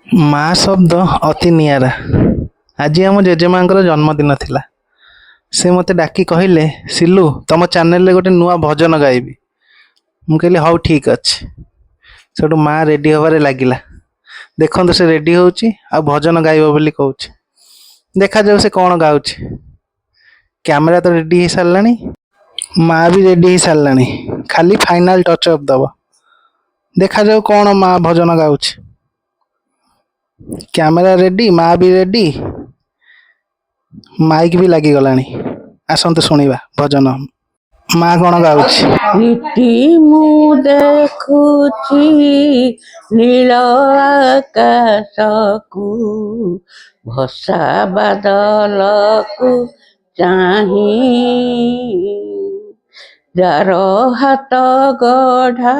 ମା ଶବ୍ଦ ଅତି ନିଆରା। ଆଜି ଆମ ଜେଜେମାଙ୍କର ଜନ୍ମଦିନ ଥିଲା। ସେ ମୋତେ ଡାକି କହିଲେ, ସିଲୁ ତମ ଚ୍ୟାନେଲରେ ଗୋଟେ ନୂଆ ଭଜନ ଗାଇବି। ମୁଁ କହିଲି ହଉ ଠିକ୍ ଅଛି। ସେଠୁ ମା ରେଡି ହବାରେ ଲାଗିଲା। ଦେଖନ୍ତୁ ସେ ରେଡି ହଉଛି ଆଉ ଭଜନ ଗାଇବ ବୋଲି କହୁଛି। ଦେଖାଯାଉ ସେ କ'ଣ ଗାଉଛି। କ୍ୟାମେରା ତ ରେଡି ହେଇସାରିଲାଣି, ମା ବି ରେଡି ହେଇସାରିଲାଣି, ଖାଲି ଫାଇନାଲ ଟଚ୍ ଅପ୍ ଦବ। ଦେଖାଯାଉ କ'ଣ ମା ଭଜନ ଗାଉଛି। କ୍ୟାମେରା ରେଡି, ମା ବି ରେଡି, ମାଇକ୍ ବି ଲାଗିଗଲାଣି। ଆସନ୍ତୁ ଶୁଣିବା ଭଜନ। ମା କ'ଣ ଗାଉଛି? ଇତି ମୁଁ ଦେଖୁଛି ନୀଳ ଆକାଶକୁ, ଭସା ବାଦଲକୁ ଚାହିଁ, ଯାର ହାତ ଗଢ଼ା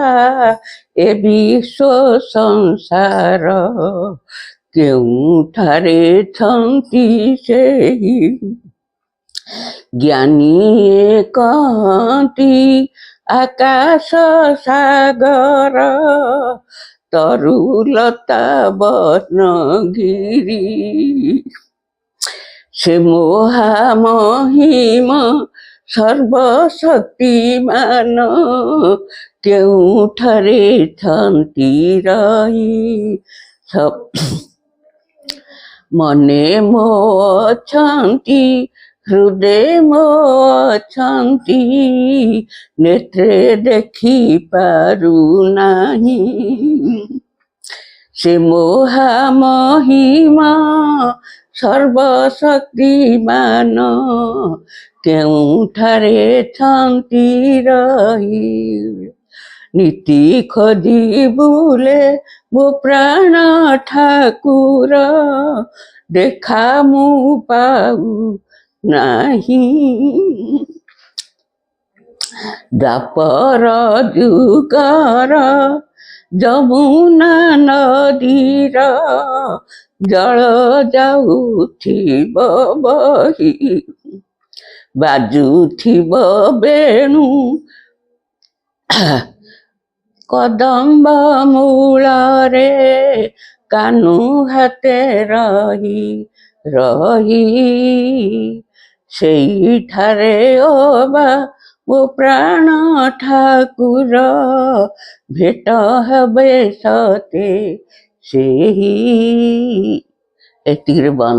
ଏ ବିଶ୍ୱ ସଂସାର, କେଉଁଠାରେ ଛନ୍ତି ସେହି ଜ୍ଞାନୀ କହନ୍ତି ଆକାଶ ସାଗର, ତରୁଲତା ବର୍ଣ୍ଣଗିରି, ସେ ମହାମହିମ ସର୍ବଶକ୍ତିମାନ, କେଉଁଠାରେ ଛନ୍ତି ରହି ମନେ ମୋ ଅଛନ୍ତି, ହୃଦେ ମୋ ଅଛନ୍ତି, ନେତ୍ରେ ଦେଖି ପାରୁନାହିଁ, ସେ ମହାମହିମ ସର୍ବଶକ୍ତିମାନ, କେଉଁଠାରେ ଛନ୍ତି ରହି। ନୀତି ଖୋଜି ବୁଲେ ମୋ ପ୍ରାଣ ଠାକୁର, ଦେଖା ମୁଁ ପାଉ ନାହିଁ, ଦ୍ୱାପର ଯୁଗର ଯମୁନା ନଦୀର ଜଳ ଯାଉଥିବ ବହି, ବାଜୁଥିବ ବେଣୁ କଦମ୍ବ ମୂଳରେ, କାହ୍ନୁ ହାତେ ରହି ରହି, ସେଇଠାରେ ଅବା ମୋ ପ୍ରାଣ ଠାକୁର, ଭେଟ ହେବେ ସତେ ସେହି। ଏତିକିରେ ବନ୍ଦ।